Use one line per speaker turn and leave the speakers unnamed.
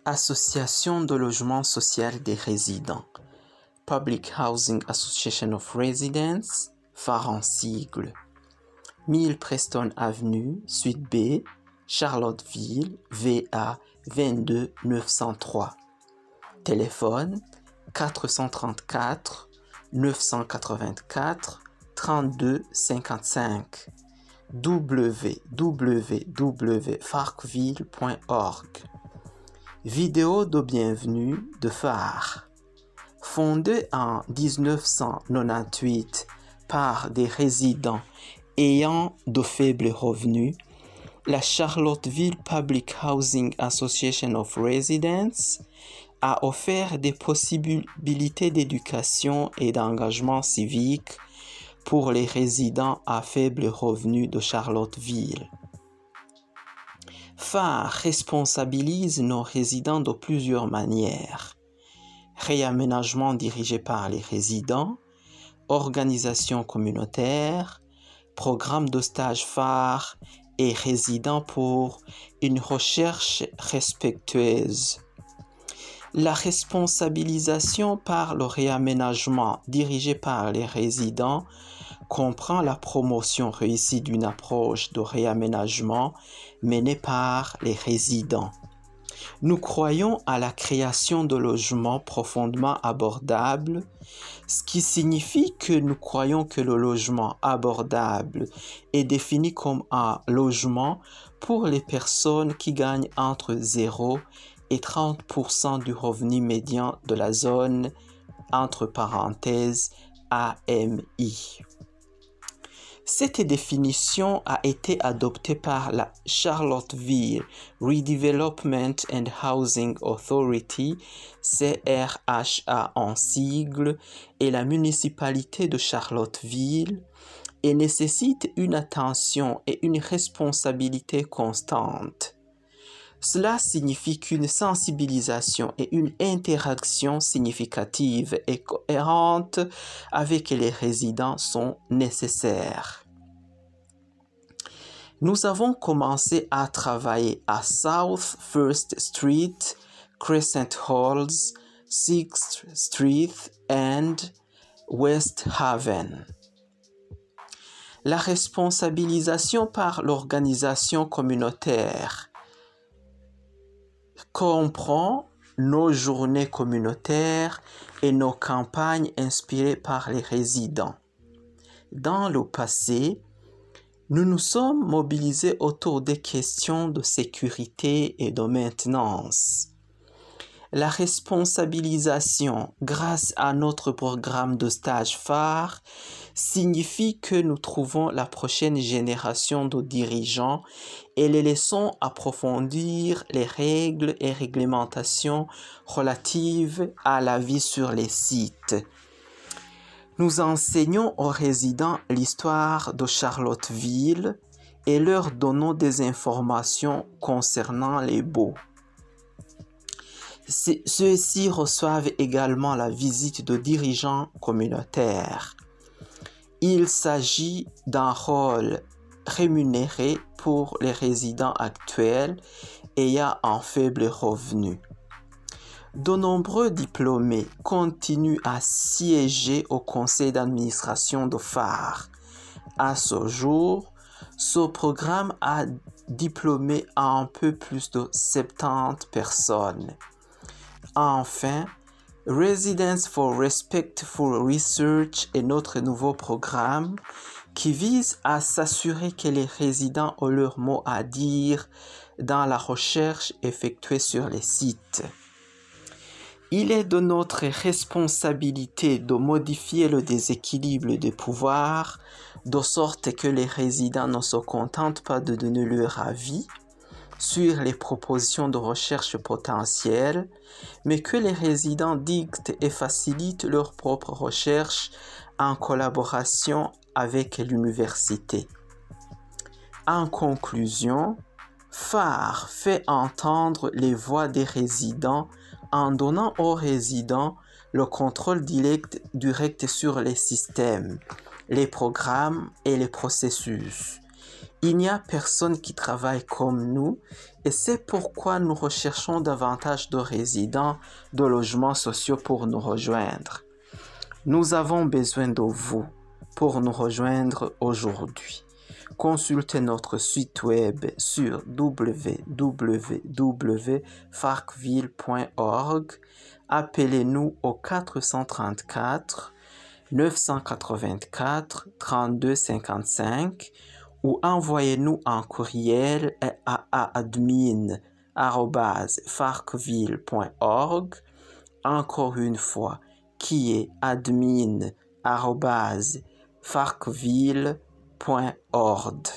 Association de logement social des résidents, Public Housing Association of Residents, phare en sigle, 1000 Preston Avenue, Suite B, Charlottesville, VA 22 903. Téléphone 434 984 32 55. www.farcville.org. Vidéo de bienvenue de phare. Fondée en 1998 par des résidents ayant de faibles revenus, la Charlottesville Public Housing Association of Residents a offert des possibilités d'éducation et d'engagement civique pour les résidents à faible revenu de Charlottesville. phare responsabilise nos résidents de plusieurs manières. Réaménagement dirigé par les résidents, organisation communautaire, programme de stage phare et résidents pour une recherche respectueuse. La responsabilisation par le réaménagement dirigé par les résidents comprend la promotion réussie d'une approche de réaménagement menée par les résidents. Nous croyons à la création de logements profondément abordables, ce qui signifie que nous croyons que le logement abordable est défini comme un logement pour les personnes qui gagnent entre 0 et 30% du revenu médian de la zone, entre parenthèses, AMI. Cette définition a été adoptée par la Charlottesville Redevelopment and Housing Authority, CRHA en sigle, et la municipalité de Charlottesville, et nécessite une attention et une responsabilité constantes. Cela signifie qu'une sensibilisation et une interaction significative et cohérente avec les résidents sont nécessaires. Nous avons commencé à travailler à South First Street, Crescent Halls, 6th Street and West Haven. La responsabilisation par l'organisation communautaire comprend nos journées communautaires et nos campagnes inspirées par les résidents. Dans le passé, nous nous sommes mobilisés autour des questions de sécurité et de maintenance. La responsabilisation grâce à notre programme de stage phare signifie que nous trouvons la prochaine génération de dirigeants et les laissons approfondir les règles et réglementations relatives à la vie sur les sites. Nous enseignons aux résidents l'histoire de Charlottesville et leur donnons des informations concernant les baux. Ceux-ci reçoivent également la visite de dirigeants communautaires. Il s'agit d'un rôle rémunéré pour les résidents actuels ayant un faible revenu. De nombreux diplômés continuent à siéger au conseil d'administration de phare. À ce jour, ce programme a diplômé un peu plus de 70 personnes. Enfin, Residents for Respectful Research est notre nouveau programme qui vise à s'assurer que les résidents ont leur mot à dire dans la recherche effectuée sur les sites. Il est de notre responsabilité de modifier le déséquilibre des pouvoirs de sorte que les résidents ne se contentent pas de donner leur avis sur les propositions de recherche potentielles, mais que les résidents dictent et facilitent leurs propres recherches en collaboration avec l'université. En conclusion, phare fait entendre les voix des résidents en donnant aux résidents le contrôle direct sur les systèmes, les programmes et les processus. Il n'y a personne qui travaille comme nous et c'est pourquoi nous recherchons davantage de résidents de logements sociaux pour nous rejoindre. Nous avons besoin de vous pour nous rejoindre aujourd'hui. Consultez notre site web sur www.farcville.org. Appelez-nous au 434 984 32 55 ou envoyez-nous un courriel à admin@farcville.org. Encore une fois, qui est admin@farcville.org.